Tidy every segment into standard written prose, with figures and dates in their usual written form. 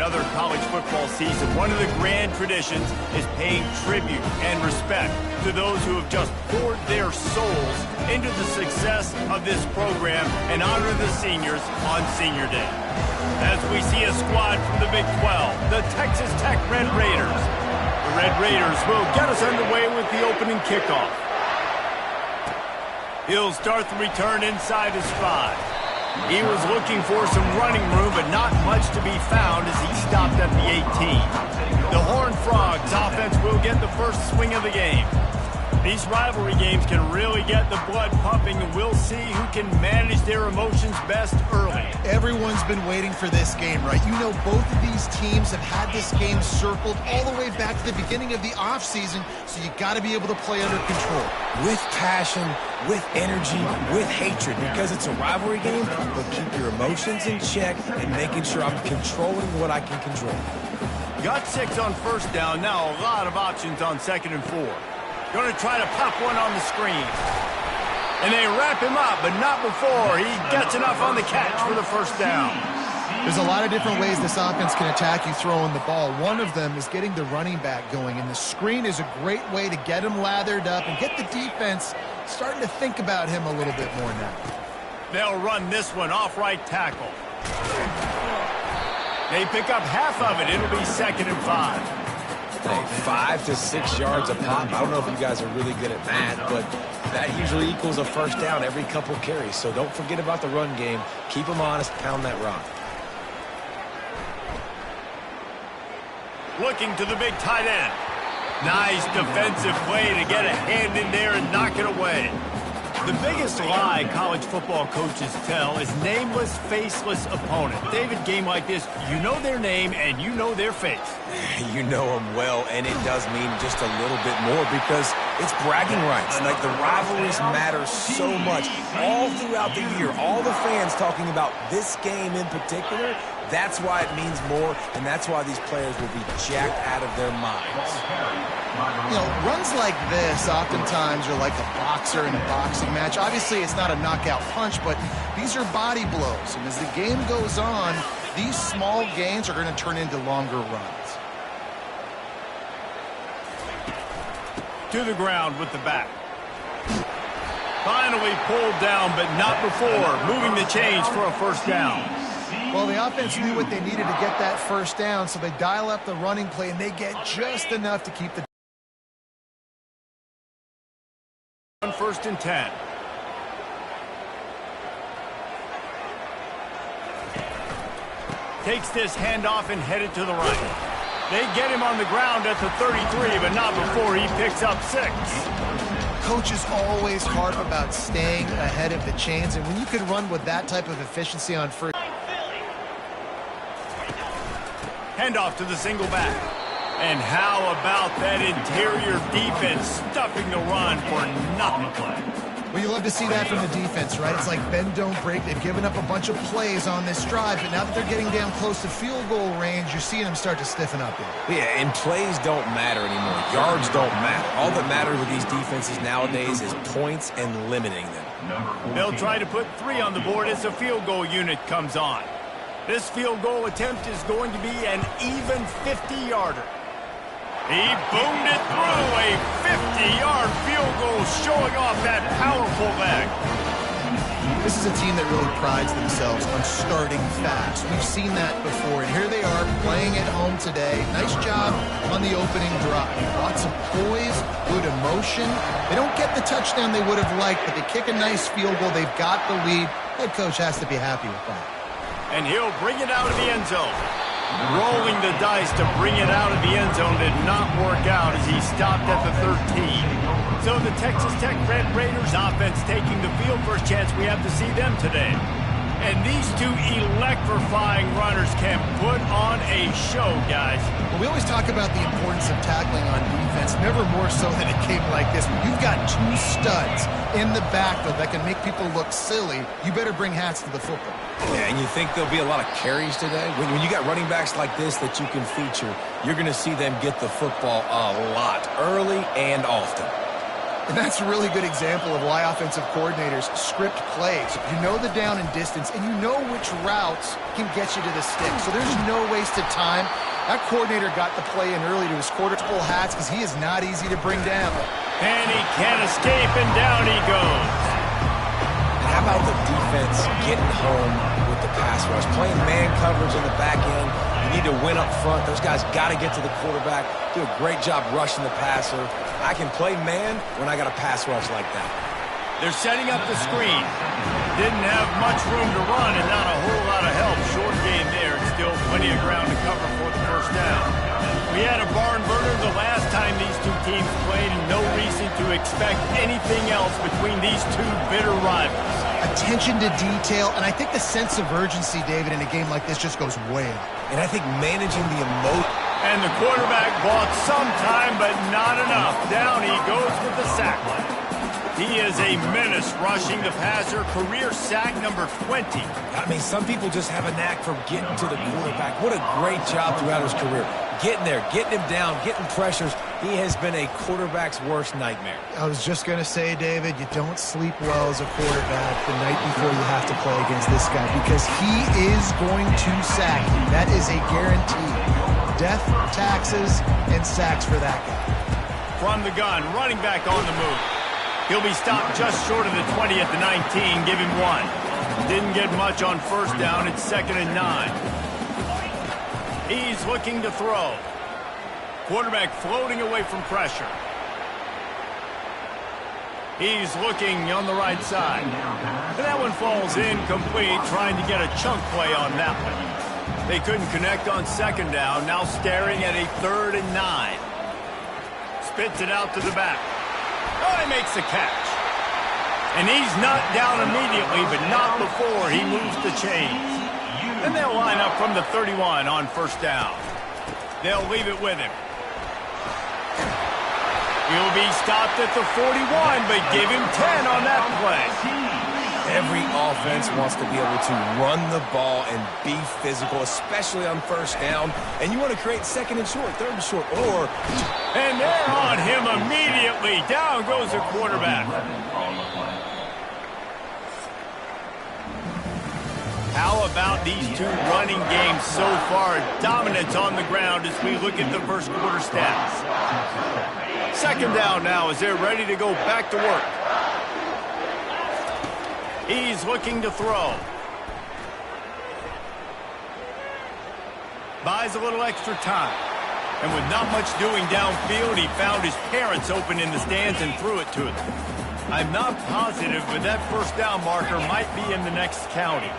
another college football season, one of the grand traditions is paying tribute and respect to those who have just poured their souls into the success of this program and honor the seniors on Senior Day. As we see a squad from the Big 12, the Texas Tech Red Raiders. The Red Raiders will get us underway with the opening kickoff. He'll start the return inside his 5. He was looking for some running room, but not much to be found as he stopped at the 18. The Horned Frogs offense will get the first swing of the game. These rivalry games can really get the blood pumping, and we'll see who can manage their emotions best early. Everyone's been waiting for this game, right? You know, both of these teams have had this game circled all the way back to the beginning of the offseason, so you got to be able to play under control. With passion, with energy, with hatred, because it's a rivalry game, but keep your emotions in check and making sure I'm controlling what I can control. Got 6 on first down, now a lot of options on 2nd and 4. Going to try to pop one on the screen. And they wrap him up, but not before he gets enough on the catch for the first down. There's a lot of different ways this offense can attack you throwing the ball. One of them is getting the running back going, and the screen is a great way to get him lathered up and get the defense starting to think about him a little bit more now. They'll run this one off right tackle. They pick up half of it. It'll be 2nd and 5. Hey, 5 to 6 yards a pop. I don't know if you guys are really good at that, but that usually equals a first down every couple carries. So don't forget about the run game. Keep them honest, pound that rock. Looking to the big tight end. Nice defensive play to get a hand in there and knock it away. The biggest lie college football coaches tell is nameless, faceless opponent. David, game like this, you know their name and you know their face. You know them well, and it does mean just a little bit more because it's bragging rights. Like, the rivalries matter so much all throughout the year. All the fans talking about this game in particular, that's why it means more, and that's why these players will be jacked out of their minds. You know, runs like this oftentimes are like a boxer in a boxing match. Obviously, it's not a knockout punch, but these are body blows. And as the game goes on, these small gains are going to turn into longer runs. To the ground with the back. Finally pulled down, but not before moving the chains for a first down. Well, the offense knew what they needed to get that first down, so they dial up the running play, and they get just enough to keep the 1st and 10. Takes this handoff and headed to the right. They get him on the ground at the 33, but not before he picks up 6. Coaches always harp about staying ahead of the chains, and when you can run with that type of efficiency on first. Handoff to the single back. And how about that interior defense stuffing the run for nothing? Well, you love to see that from the defense, right? It's like bend, don't break. They've given up a bunch of plays on this drive, but now that they're getting down close to field goal range, you're seeing them start to stiffen up there. Yeah, and plays don't matter anymore. Yards don't matter. All that matters with these defenses nowadays is points and limiting them. They'll try to put 3 on the board as the field goal unit comes on. This field goal attempt is going to be an even 50-yarder. He boomed it through, a 50-yard field goal showing off that powerful leg. This is a team that really prides themselves on starting fast. We've seen that before, and here they are playing at home today. Nice job on the opening drive. Lots of poise, good emotion. They don't get the touchdown they would have liked, but they kick a nice field goal. They've got the lead. Head coach has to be happy with that. And he'll bring it out of the end zone. Rolling the dice to bring it out of the end zone did not work out as he stopped at the 13. So the Texas Tech Red Raiders offense taking the field. First chance we have to see them today. And these two electrifying runners can put on a show, guys. Well, we always talk about the importance of tackling on defense, never more so than a game like this. When you've got 2 studs in the backfield that can make people look silly, you better bring hats to the football. Yeah, and you think there'll be a lot of carries today? When you got running backs like this that you can feature, you're going to see them get the football a lot, early and often. And that's a really good example of why offensive coordinators script plays. You know the down and distance, and you know which routes can get you to the stick. So there's no wasted time. That coordinator got the play in early to his quarter-full hats because he is not easy to bring down. And he can't escape, and down he goes. How about the defense getting home with the pass rush? Playing man coverage in the back end. You need to win up front. Those guys got to get to the quarterback. Do a great job rushing the passer. I can play man when I got a pass rush like that. They're setting up the screen. Didn't have much room to run and not a whole lot of help. Short game there. It's still plenty of ground to cover for the first down. We had a barn burner the last time these two teams played, and no reason to expect anything else between these two bitter rivals. Attention to detail, and I think the sense of urgency, David, in a game like this just goes way up. And I think managing the emotion. And the quarterback bought some time, but not enough. Down he goes with the sack. He is a menace rushing the passer. Career sack number 20. I mean, some people just have a knack for getting to the quarterback. What a great job throughout his career. Getting there, getting him down, getting pressures. He has been a quarterback's worst nightmare. I was just going to say, David, you don't sleep well as a quarterback the night before you have to play against this guy because he is going to sack you. That is a guarantee. Death, taxes, and sacks for that guy. From the gun, running back on the move. He'll be stopped just short of the 20 at the 19. Give him 1. Didn't get much on first down. It's 2nd and 9. He's looking to throw. Quarterback floating away from pressure. He's looking on the right side. And that one falls incomplete, trying to get a chunk play on that one. They couldn't connect on 2nd down. Now staring at a 3rd and 9. Spits it out to the back. Oh, he makes the catch. And he's not down immediately, but not before he moves the chains. And they'll line up from the 31 on first down. They'll leave it with him. He'll be stopped at the 41, but give him 10 on that play. Every offense wants to be able to run the ball and be physical, especially on first down. And you want to create 2nd and short, 3rd and short, or... And they're on him immediately. Down goes the quarterback. How about these two running games so far? Dominance on the ground as we look at the first quarter stats. 2nd down now as they're ready to go back to work. He's looking to throw. Buys a little extra time. And with not much doing downfield, he found his parents open in the stands and threw it to them. I'm not positive, but that first down marker might be in the next county.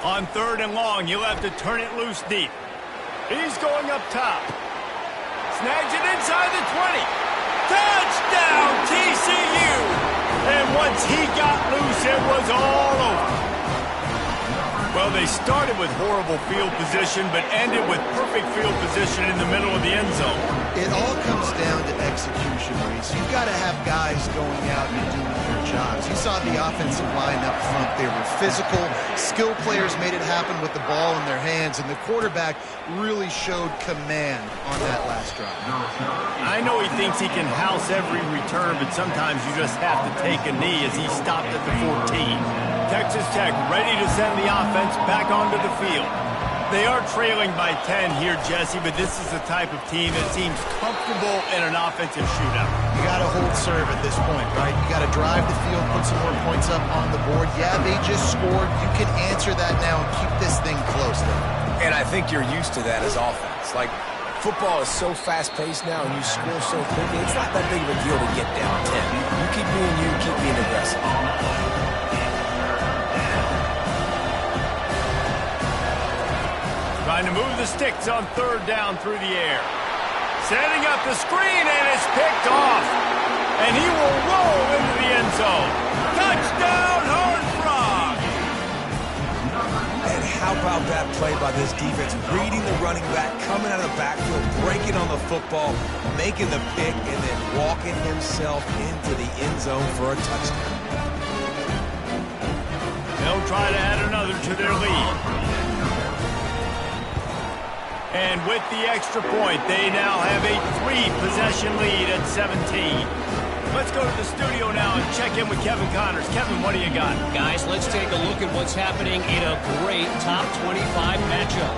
On 3rd and long, you'll have to turn it loose deep. He's going up top. Snags it inside the 20. Touchdown, TCU! And once he got loose, it was all over. Well, they started with horrible field position, but ended with perfect field position in the middle of the end zone. It all comes down to execution, Reese. You've got to have guys going out and doing their jobs. You saw the offensive line up front. They were physical. Skill players made it happen with the ball in their hands, and the quarterback really showed command on that last drive. I know he thinks he can house every return, but sometimes you just have to take a knee as he stopped at the 14. Texas Tech ready to send the offense back onto the field. They are trailing by 10 here, Jesse, but this is the type of team that seems comfortable in an offensive shootout. You got to hold serve at this point, right? You got to drive the field, put some more points up on the board. Yeah, they just scored. You can answer that now and keep this thing close, though. And I think you're used to that as offense. Like, football is so fast-paced now, and you score so quickly, it's not that big of a deal to get down 10. You keep being you, keep being aggressive. Trying to move the sticks on 3rd down through the air. Setting up the screen, and it's picked off. And he will roll into the end zone. Touchdown, Horned Frog! And how about that play by this defense? Reading the running back, coming out of the backfield, breaking on the football, making the pick, and then walking himself into the end zone for a touchdown. They'll try to add another to their lead. And with the extra point, they now have a 3-possession lead at 17. Let's go to the studio now and check in with Kevin Connors. Kevin, what do you got? Guys, let's take a look at what's happening in a great top 25 matchup.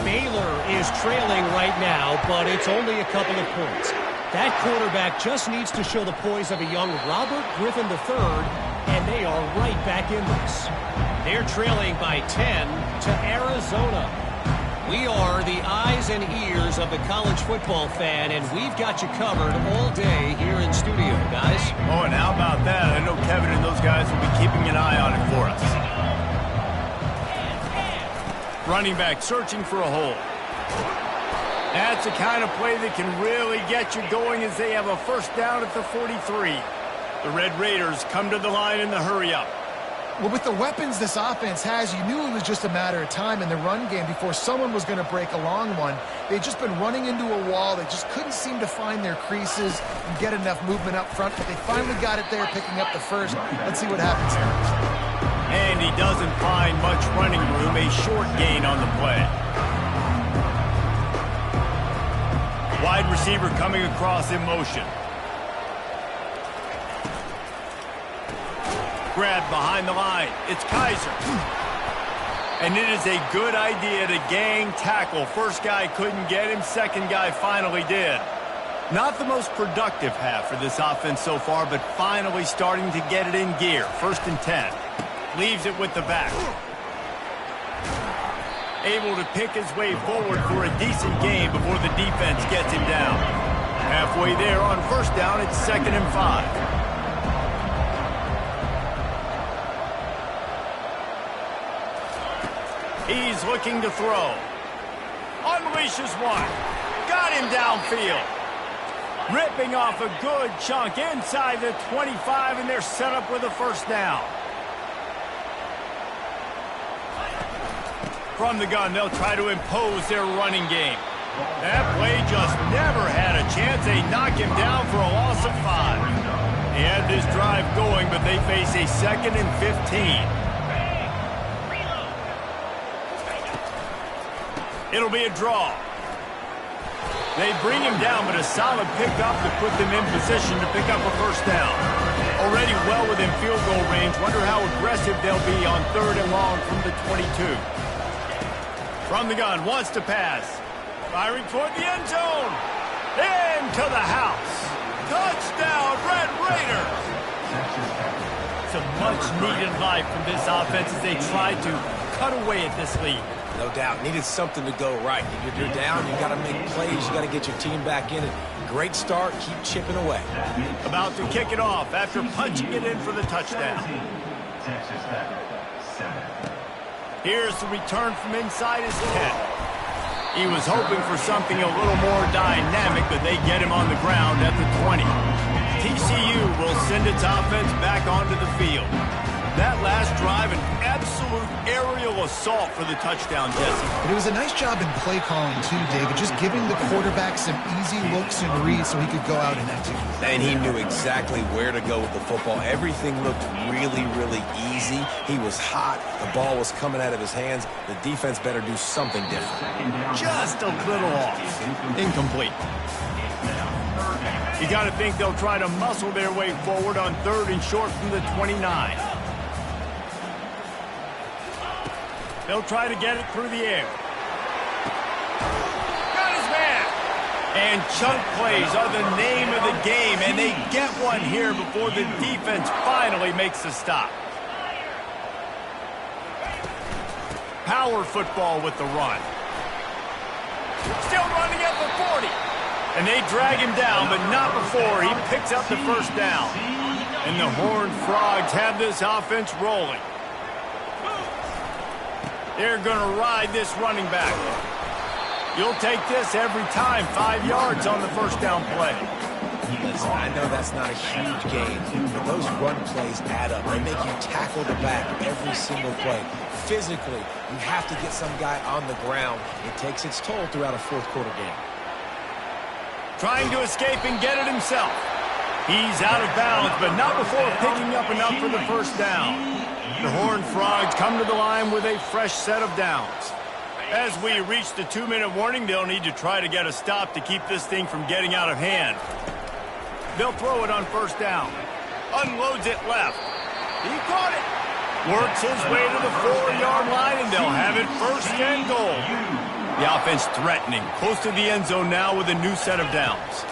Baylor is trailing right now, but it's only a couple of points. That quarterback just needs to show the poise of a young Robert Griffin III, and they are right back in this. They're trailing by 10 to Arizona. We are the eyes and ears of the college football fan, and we've got you covered all day here in studio, guys. Oh, and how about that? I know Kevin and those guys will be keeping an eye on it for us. Running back searching for a hole. That's the kind of play that can really get you going as they have a first down at the 43. The Red Raiders come to the line in the hurry-up. Well, with the weapons this offense has, you knew it was just a matter of time in the run game before someone was going to break a long one. They'd just been running into a wall. They just couldn't seem to find their creases and get enough movement up front, but they finally got it there, picking up the first. Let's see what happens here. And he doesn't find much running room, a short gain on the play. Wide receiver coming across in motion. Grab behind the line. It's Kaiser. And it is a good idea to gang tackle. First guy couldn't get him. Second guy finally did. Not the most productive half for this offense so far, but finally starting to get it in gear. 1st and 10. Leaves it with the back. Able to pick his way forward for a decent gain before the defense gets him down. Halfway there on first down, it's 2nd and 5. He's looking to throw. Unleashes one. Got him downfield. Ripping off a good chunk inside the 25, and they're set up with a first down. From the gun, they'll try to impose their running game. That play just never had a chance. They knock him down for a loss of 5. He had this drive going, but they face a 2nd and 15. It'll be a draw. They bring him down, but a solid pickup to put them in position to pick up a first down. Already well within field goal range. Wonder how aggressive they'll be on 3rd and long from the 22. From the gun, wants to pass. Firing toward the end zone. Into the house. Touchdown, Red Raiders. Some much-needed life from this offense as they try to cut away at this lead. No doubt. Needed something to go right. If you're down, you got to make plays. You got to get your team back in it. Great start. Keep chipping away. About to kick it off after punching it in for the touchdown. Here's the return from inside his 10. He was hoping for something a little more dynamic, but they get him on the ground at the 20. TCU will send its offense back onto the field. That last drive, an absolute aerial assault for the touchdown, Jesse. But it was a nice job in play calling, too, David, just giving the quarterback some easy looks and reads so he could go out and execute. And he knew exactly where to go with the football. Everything looked really, really easy. He was hot. The ball was coming out of his hands. The defense better do something different. Just a little off. Incomplete. You got to think they'll try to muscle their way forward on 3rd and short from the 29. They'll try to get it through the air. Got his man. And chunk plays are the name of the game, and they get one here before the defense finally makes a stop. Power football with the run. Still running at the 40. And they drag him down, but not before he picks up the first down. And the Horned Frogs have this offense rolling. They're going to ride this running back. You'll take this every time. 5 yards on the first down play. Listen, I know that's not a huge gain, but those run plays add up. They make you tackle the back every single play. Physically, you have to get some guy on the ground. It takes its toll throughout a fourth quarter game. Trying to escape and get it himself. He's out of bounds, but not before picking up enough for the first down. The Horned Frogs come to the line with a fresh set of downs. As we reach the 2-minute warning, they'll need to try to get a stop to keep this thing from getting out of hand. They'll throw it on first down. Unloads it left. He caught it. Works his way to the 4-yard line, and they'll have it first and goal. The offense threatening, close to the end zone now with a new set of downs.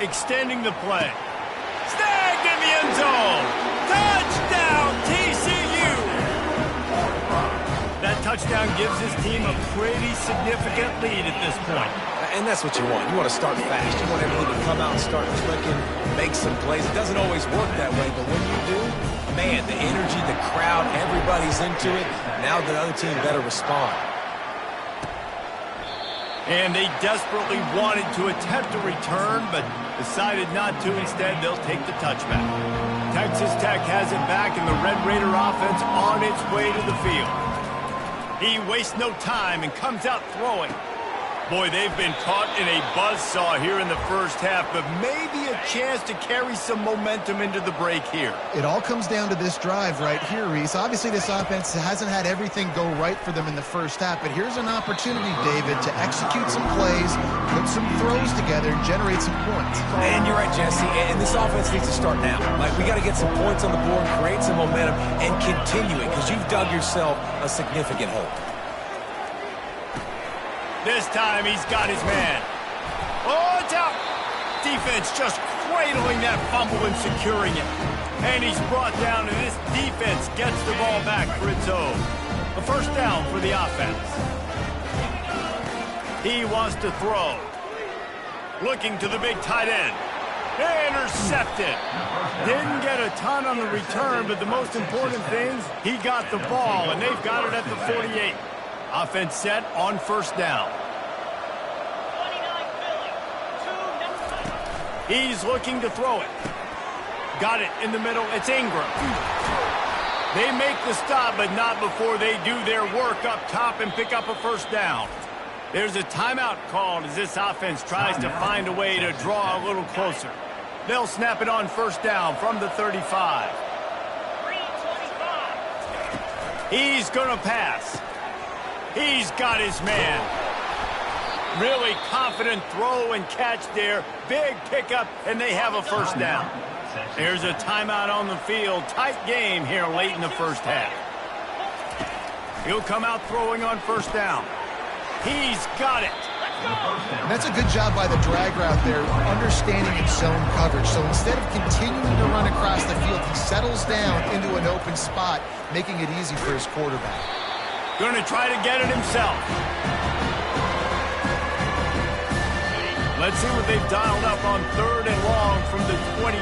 Extending the play. Snagged in the end zone. Touchdown, TCU. That touchdown gives his team a pretty significant lead at this point. And that's what you want. You want to start fast. You want everything to come out and start clicking, make some plays. It doesn't always work that way, but when you do, man, the energy, the crowd, everybody's into it. Now the other team better respond. And they desperately wanted to attempt a return, but decided not to. Instead, they'll take the touchback. Texas Tech has it back, and the Red Raider offense on its way to the field. He wastes no time and comes out throwing. Boy, they've been caught in a buzzsaw here in the first half, but maybe a chance to carry some momentum into the break here. It all comes down to this drive right here, Reese. Obviously, this offense hasn't had everything go right for them in the first half, but here's an opportunity, David, to execute some plays, put some throws together, and generate some points. And you're right, Jesse, and this offense needs to start now. Like, we got to get some points on the board, create some momentum, and continue it, because you've dug yourself a significant hole. This time he's got his man. Oh, it's out. Defense just cradling that fumble and securing it. And he's brought down, and this defense gets the ball back for its own. A first down for the offense. He wants to throw. Looking to the big tight end. Intercepted. Didn't get a ton on the return, but the most important thing, he got the ball, and they've got it at the 48. Offense set on first down. He's looking to throw it. Got it in the middle. It's Ingram. They make the stop, but not before they do their work up top and pick up a first down. There's a timeout called as this offense tries to find a way to draw a little closer. They'll snap it on first down from the 35. He's going to pass. He's got his man. Really confident throw and catch there. Big pickup, and they have a first down. There's a timeout on the field. Tight game here late in the first half. He'll come out throwing on first down. He's got it. And that's a good job by the drag route there, understanding its zone coverage. So instead of continuing to run across the field, he settles down into an open spot, making it easy for his quarterback. Going to try to get it himself. Let's see what they've dialed up on third and long from the 22.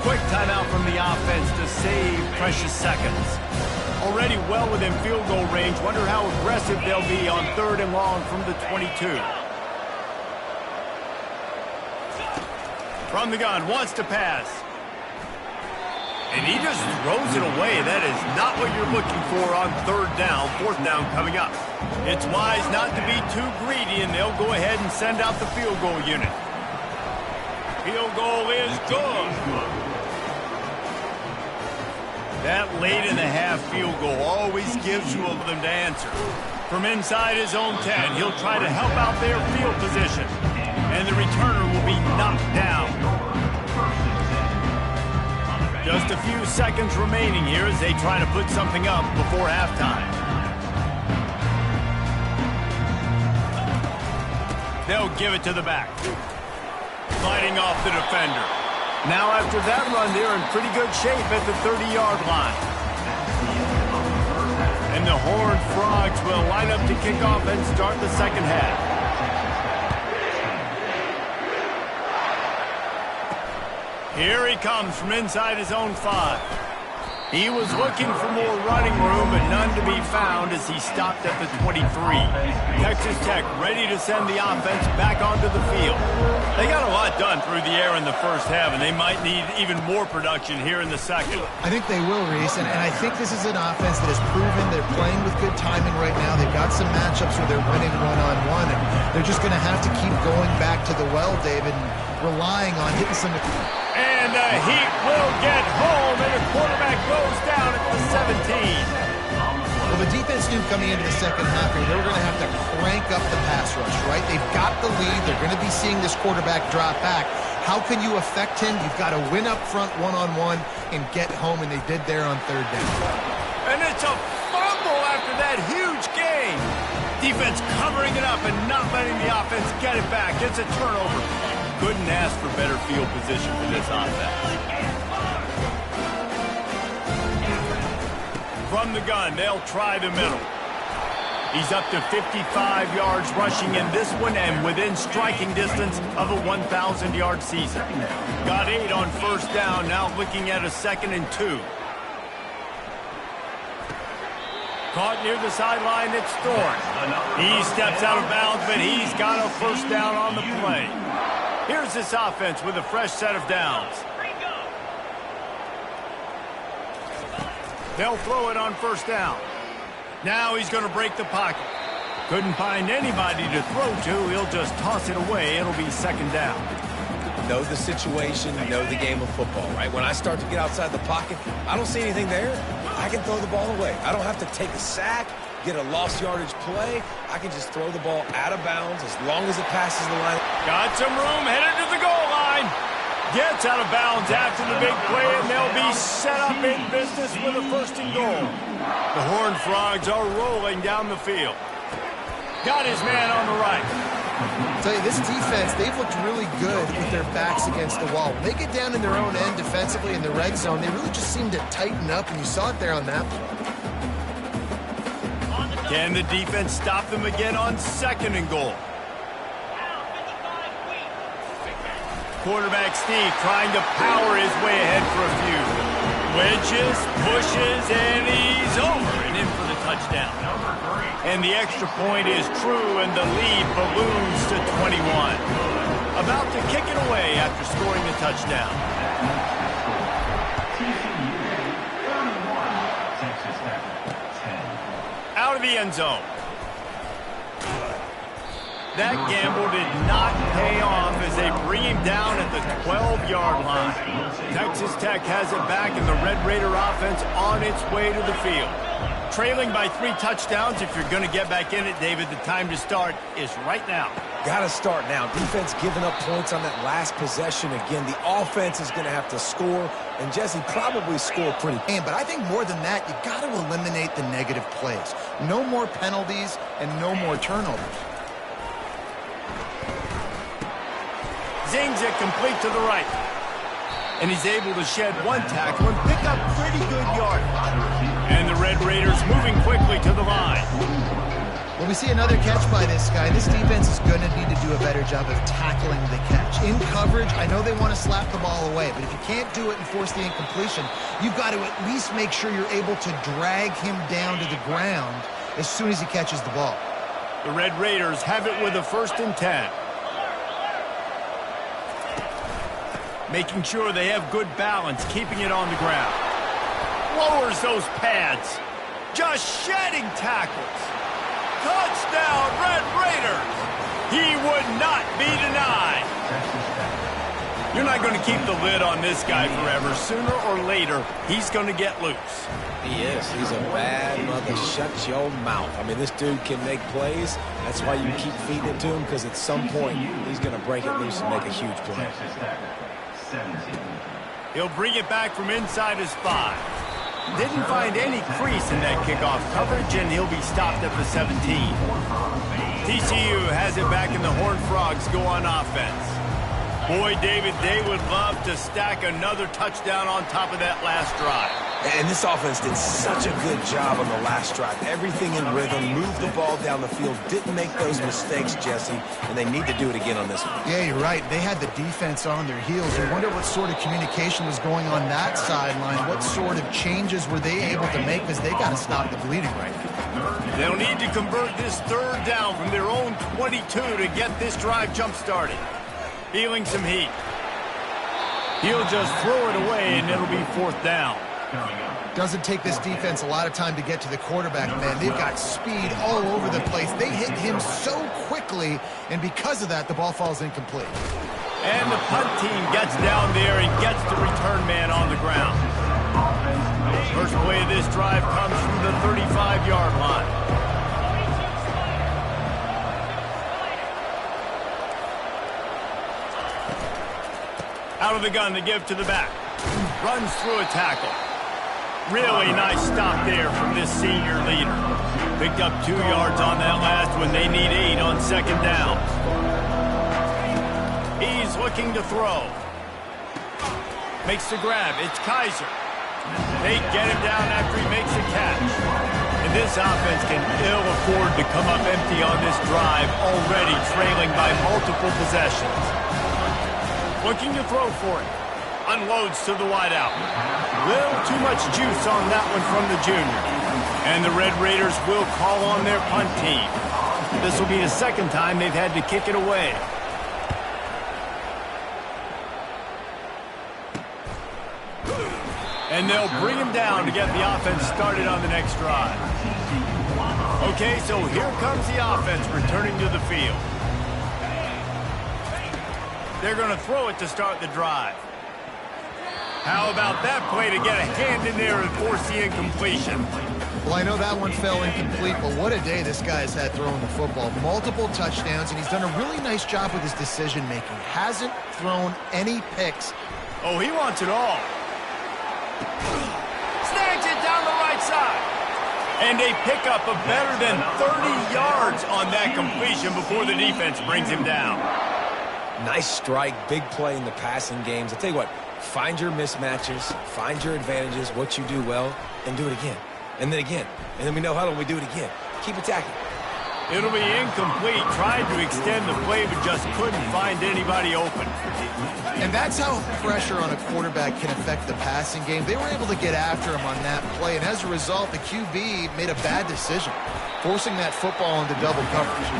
Quick timeout from the offense to save precious seconds. Already well within field goal range. Wonder how aggressive they'll be on third and long from the 22. From the gun, wants to pass. And he just throws it away. That is not what you're looking for on third down. Fourth down coming up. It's wise not to be too greedy, and they'll go ahead and send out the field goal unit. Field goal is good. That late in the half field goal always gives you a them to answer. From inside his own 10, he'll try to help out their field position. And the returner will be knocked down. Just a few seconds remaining here as they try to put something up before halftime. They'll give it to the back. Fighting off the defender. Now after that run, they're in pretty good shape at the 30-yard line. And the Horned Frogs will line up to kick off and start the second half. Here he comes from inside his own 5. He was looking for more running room, but none to be found as he stopped at the 23. Texas Tech ready to send the offense back onto the field. They got a lot done through the air in the first half, and they might need even more production here in the second. I think they will, Reese, and I think this is an offense that has proven they're playing with good timing right now. They've got some matchups where they're winning one-on-one, and they're just going to have to keep going back to the well, David, and relying on hitting some... And the Heat will get home, and the quarterback goes down at the 17. Well, the defense knew coming into the second half here, they were going to have to crank up the pass rush, right? They've got the lead. They're going to be seeing this quarterback drop back. How can you affect him? You've got to win up front one-on-one and get home, and they did there on third down. And it's a fumble after that huge gain. Defense covering it up and not letting the offense get it back. It's a turnover. Couldn't ask for better field position for this offense. From the gun, they'll try the middle. He's up to 55 yards rushing in this one and within striking distance of a 1,000-yard season. Got 8 on first down, now looking at a 2nd and 2. Caught near the sideline, it's Thorne. He steps out of bounds, but he's got a first down on the play. Here's this offense with a fresh set of downs. They'll throw it on first down. Now he's going to break the pocket. Couldn't find anybody to throw to. He'll just toss it away. It'll be 2nd down. Know the situation, know the game of football, right? When I start to get outside the pocket, I don't see anything there. I can throw the ball away. I don't have to take a sack, get a lost yardage play. I can just throw the ball out of bounds as long as it passes the line. Got some room, headed to the goal line. Gets out of bounds after the big play, and they'll be set up in business with a 1st and goal. The Horned Frogs are rolling down the field. Got his man on the right. I'll tell you, this defense, they've looked really good with their backs against the wall. When they get down in their own end defensively in the red zone, they really just seem to tighten up, and you saw it there on that play. Can the defense stop them again on 2nd and goal? Quarterback Steve trying to power his way ahead for a few. Wedges, pushes, and he's over and in for the touchdown. And the extra point is true, and the lead balloons to 21. About to kick it away after scoring the touchdown. Out of the end zone. That gamble did not pay off as they bring him down at the 12-yard line. Texas Tech has it back, and the Red Raider offense on its way to the field. Trailing by 3 touchdowns, if you're going to get back in it, David, the time to start is right now. Got to start now. Defense giving up points on that last possession. Again, the offense is going to have to score, and Jesse probably score pretty. But I think more than that, you got to eliminate the negative plays. No more penalties and no more turnovers. Zings it complete to the right. And he's able to shed 1 tackle and pick up pretty good yardage. And the Red Raiders moving quickly to the line. When we see another catch by this guy, this defense is going to need to do a better job of tackling the catch. In coverage, I know they want to slap the ball away, but if you can't do it and force the incompletion, you've got to at least make sure you're able to drag him down to the ground as soon as he catches the ball. The Red Raiders have it with a 1st and 10. Making sure they have good balance, keeping it on the ground. Lowers those pads. Just shedding tackles. Touchdown, Red Raiders. He would not be denied. You're not going to keep the lid on this guy forever. Sooner or later, he's going to get loose. He is. He's a bad mother. Shut your mouth. I mean, this dude can make plays. That's why you keep feeding it to him, because at some point, he's going to break it loose and make a huge play. He'll bring it back from inside his 5. Didn't find any crease in that kickoff coverage, and he'll be stopped at the 17. TCU has it back, and the Horned Frogs go on offense. Boy, David, they would love to stack another touchdown on top of that last drive. And this offense did such a good job on the last drive. Everything in rhythm, moved the ball down the field, didn't make those mistakes, Jesse, and they need to do it again on this one. Yeah, you're right. They had the defense on their heels. You wonder what sort of communication was going on that sideline. What sort of changes were they able to make, because they got to stop the bleeding right now. They'll need to convert this 3rd down from their own 22 to get this drive jump-started. Feeling some heat. He'll just throw it away, and it'll be 4th down. Doesn't take this defense a lot of time to get to the quarterback, man. They've got speed all over the place. They hit him so quickly, and because of that, the ball falls incomplete. And the punt team gets down there and gets the return man on the ground. First play of this drive comes from the 35-yard line. Out of the gun to give to the back. Runs through a tackle. Really nice stop there from this senior leader. Picked up 2 yards on that last one. They need 8 on second down. He's looking to throw. Makes the grab. It's Kaiser. They get him down after he makes a catch. And this offense can ill afford to come up empty on this drive, already trailing by multiple possessions. Looking to throw for it. Unloads to the wideout. Little too much juice on that one from the junior. And the Red Raiders will call on their punt team. This will be the second time they've had to kick it away. And they'll bring him down to get the offense started on the next drive. Okay, so here comes the offense returning to the field. They're going to throw it to start the drive. How about that play to get a hand in there and force the incompletion? Well, I know that one fell incomplete, but what a day this guy's had throwing the football. Multiple touchdowns, and he's done a really nice job with his decision-making. Hasn't thrown any picks. Oh, he wants it all. Snags it down the right side. And a pickup of better than 30 yards on that completion before the defense brings him down. Nice strike, big play in the passing games. I'll tell you what, find your mismatches, find your advantages, what you do well, and do it again. And then again. And then we know how do we do it again. Keep attacking. It'll be incomplete. Tried to extend the play, but just couldn't find anybody open. And that's how pressure on a quarterback can affect the passing game. They were able to get after him on that play, and as a result, the QB made a bad decision, forcing that football into double coverage.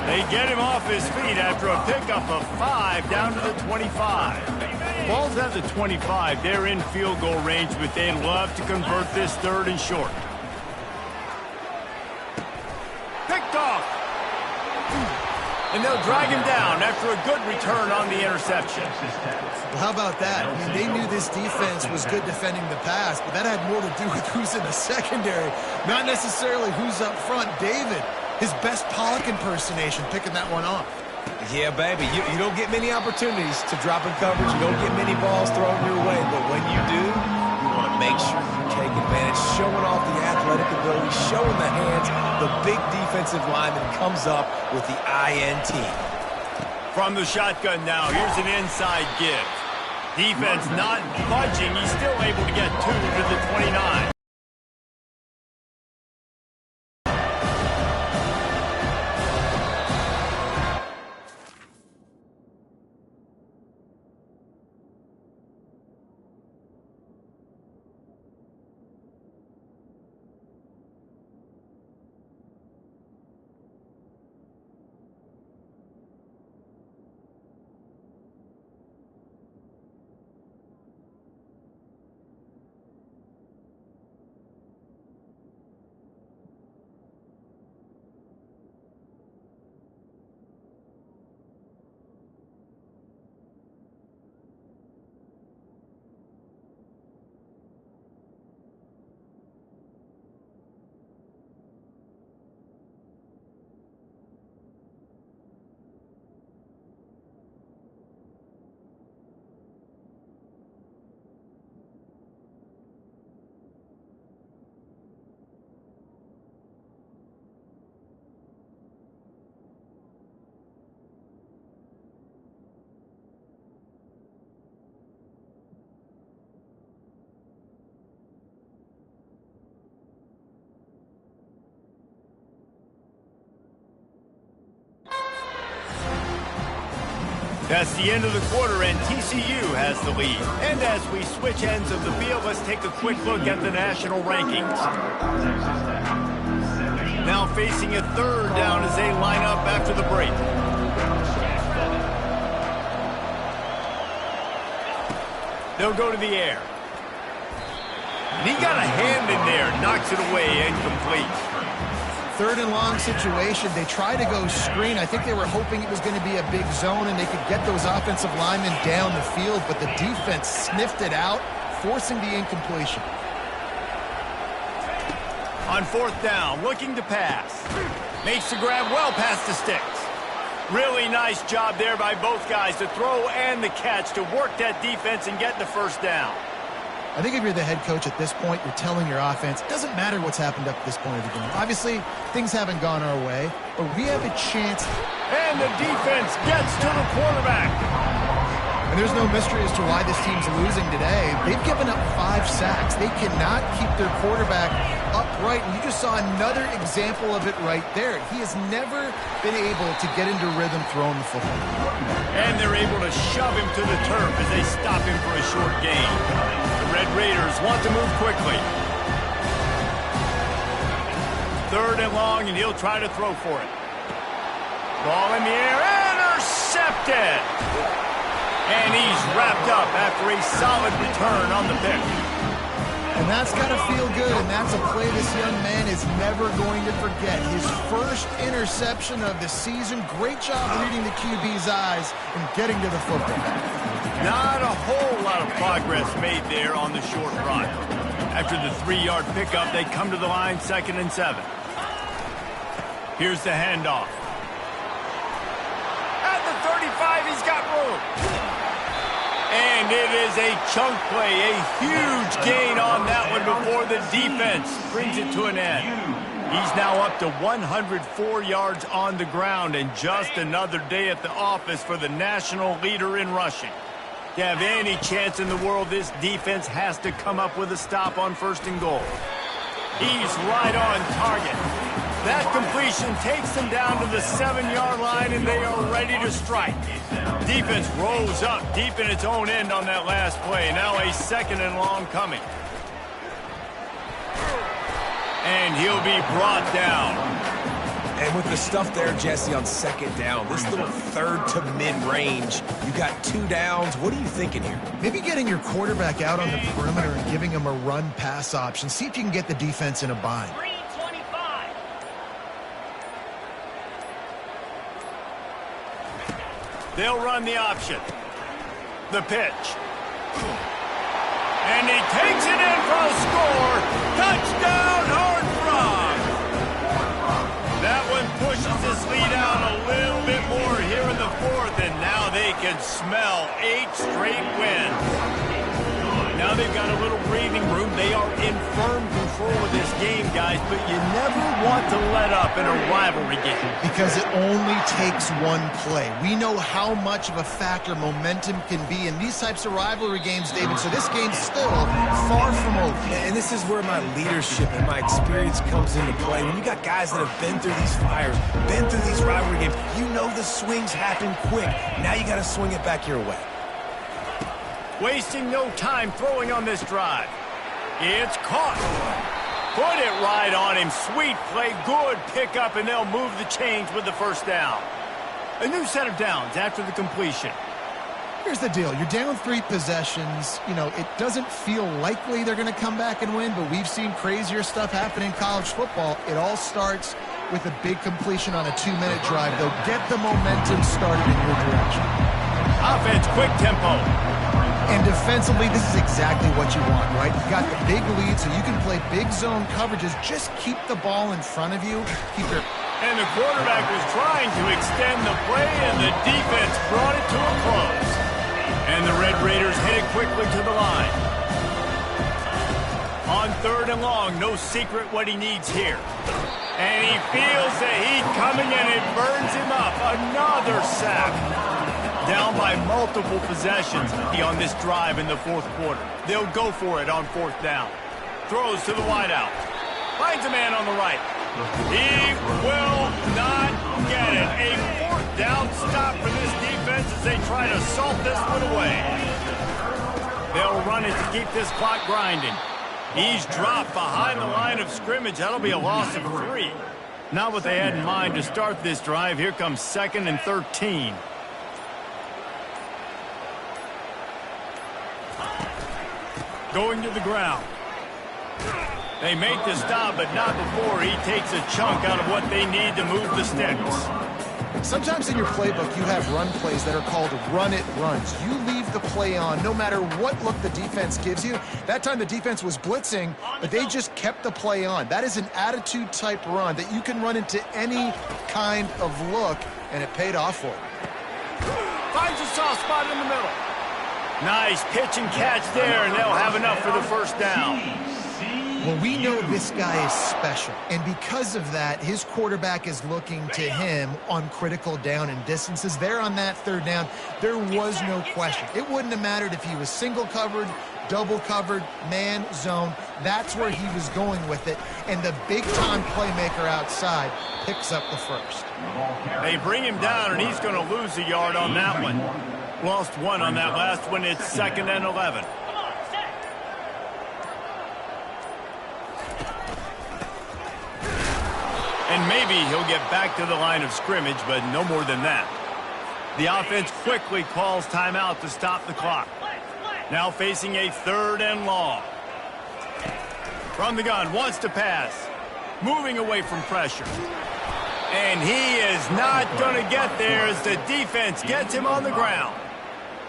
They get him off his feet after a pickup of 5 down to the 25. Ball's at the 25. They're in field goal range, but they'd love to convert this 3rd and short. Picked off. And they'll drag him down after a good return on the interception. Well, how about that? I mean, they knew this defense was good defending the pass, but that had more to do with who's in the secondary, not necessarily who's up front. David, his best Pollock impersonation, picking that one off. Yeah, baby, you don't get many opportunities to drop in coverage. You don't get many balls thrown your way, but when you do, you want to make sure you take advantage, showing off the athletic ability, showing the hands. The big defensive lineman comes up with the INT. From the shotgun now, here's an inside give. Defense not budging. He's still able to get 2 to the 29. That's the end of the quarter, and TCU has the lead. And as we switch ends of the field, let's take a quick look at the national rankings. Now facing a 3rd down as they line up after the break. They'll go to the air. And he got a hand in there, knocks it away, incomplete. 3rd and long situation. They try to go screen. I think they were hoping it was going to be a big zone and they could get those offensive linemen down the field, but the defense sniffed it out, forcing the incompletion. On fourth down, looking to pass. Makes the grab well past the sticks. Really nice job there by both guys to throw and the catch to work that defense and get the first down. I think if you're the head coach at this point, you're telling your offense, it doesn't matter what's happened up to this point of the game. Obviously, things haven't gone our way, but we have a chance. And the defense gets to the quarterback. And there's no mystery as to why this team's losing today. They've given up 5 sacks. They cannot keep their quarterback upright. And you just saw another example of it right there. He has never been able to get into rhythm throwing the football. And they're able to shove him to the turf as they stop him for a short gain. The Red Raiders want to move quickly. 3rd and long, and he'll try to throw for it. Ball in the air, intercepted! And he's wrapped up after a solid return on the pick. And that's got to feel good, and that's a play this young man is never going to forget. His first interception of the season. Great job reading the QB's eyes and getting to the football. Not a whole lot of progress made there on the short run. After the 3-yard pickup, they come to the line 2nd and 7. Here's the handoff. At the 35, he's got room. And it is a chunk play, a huge gain on that one before the defense brings it to an end. He's now up to 104 yards on the ground, and just another day at the office for the national leader in rushing. To have any chance in the world, this defense has to come up with a stop on 1st and goal. He's right on target. That completion takes them down to the 7-yard line, and they are ready to strike. Defense rolls up deep in its own end on that last play. Now a 2nd and long coming. And he'll be brought down. And with the stuff there, Jesse, on 2nd down, this little 3rd to mid-range, you got 2 downs. What are you thinking here? Maybe getting your quarterback out on the perimeter and giving him a run-pass option. See if you can get the defense in a bind. They'll run the option. The pitch. And he takes it in for a score. Touchdown, Hornfrog. That one pushes this lead out a little bit more here in the 4th, and now they can smell 8 straight wins. Now they've got a little breathing room. They are in firm control of this game, guys, but you never want to let up in a rivalry game. Because it only takes one play. We know how much of a factor momentum can be in these types of rivalry games, David, so this game's still far from over. And this is where my leadership and my experience comes into play. When you got guys that have been through these fires, been through these rivalry games, you know the swings happen quick. Now you got to swing it back your way. Wasting no time throwing on this drive. It's caught. Put it right on him. Sweet play. Good pickup, and they'll move the chains with the 1st down. A new set of downs after the completion. Here's the deal. You're down 3 possessions. You know, it doesn't feel likely they're going to come back and win, but we've seen crazier stuff happen in college football. It all starts with a big completion on a 2-minute drive. They'll get the momentum started in your direction. Offense, quick tempo. And defensively, this is exactly what you want, right? You've got the big lead, so you can play big zone coverages. Just keep the ball in front of you. And the quarterback was trying to extend the play, and the defense brought it to a close. And the Red Raiders headed quickly to the line. On 3rd and long, no secret what he needs here. And he feels the heat coming, and it burns him up. Another sack. Down by multiple possessions on this drive in the 4th quarter. They'll go for it on 4th down. Throws to the wideout. Finds a man on the right. He will not get it. A 4th down stop for this defense as they try to salt this one away. They'll run it to keep this clock grinding. He's dropped behind the line of scrimmage. That'll be a loss of 3. Not what they had in mind to start this drive. Here comes 2nd and 13. Going to the ground. They make the stop, but not before he takes a chunk out of what they need to move the sticks. Sometimes in your playbook, you have run plays that are called run-it runs. You leave the play on no matter what look the defense gives you. That time the defense was blitzing, but they just kept the play on. That is an attitude-type run that you can run into any kind of look, and it paid off for him. Finds a soft spot in the middle. Nice pitch and catch there, and they'll have enough for the first down. Well, we know this guy is special, and because of that, his quarterback is looking to him on critical down and distances. There on that third down, there was no question. It wouldn't have mattered if he was single covered, double covered, man, zone. That's where he was going with it, and the big-time playmaker outside picks up the first. They bring him down, and he's going to lose a yard on that one. Lost one on that last one. It's 2nd and 11. And maybe he'll get back to the line of scrimmage, but no more than that. The offense quickly calls timeout to stop the clock. Now facing a 3rd and long. From the gun, wants to pass. Moving away from pressure. And he is not going to get there as the defense gets him on the ground.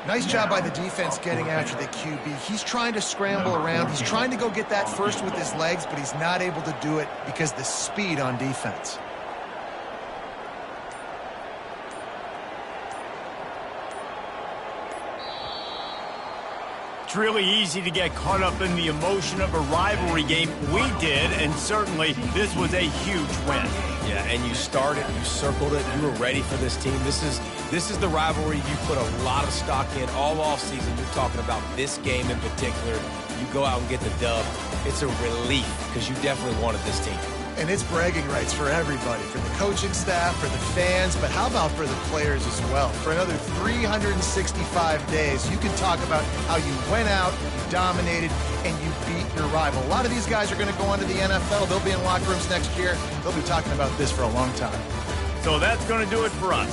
Nice job by the defense getting after the QB. He's trying to scramble around. He's trying to go get that first with his legs, but he's not able to do it because the speed on defense. It's really easy to get caught up in the emotion of a rivalry game. We did, and certainly this was a huge win. Yeah, and you started, you circled it, you were ready for this team. This is the rivalry you put a lot of stock in all offseason. You're talking about this game in particular. You go out and get the dub. It's a relief because you definitely wanted this team. And it's bragging rights for everybody, for the coaching staff, for the fans, but how about for the players as well? For another 365 days, you can talk about how you went out, you dominated, and you beat your rival. A lot of these guys are going to go on to the NFL. They'll be in locker rooms next year. They'll be talking about this for a long time. So that's going to do it for us.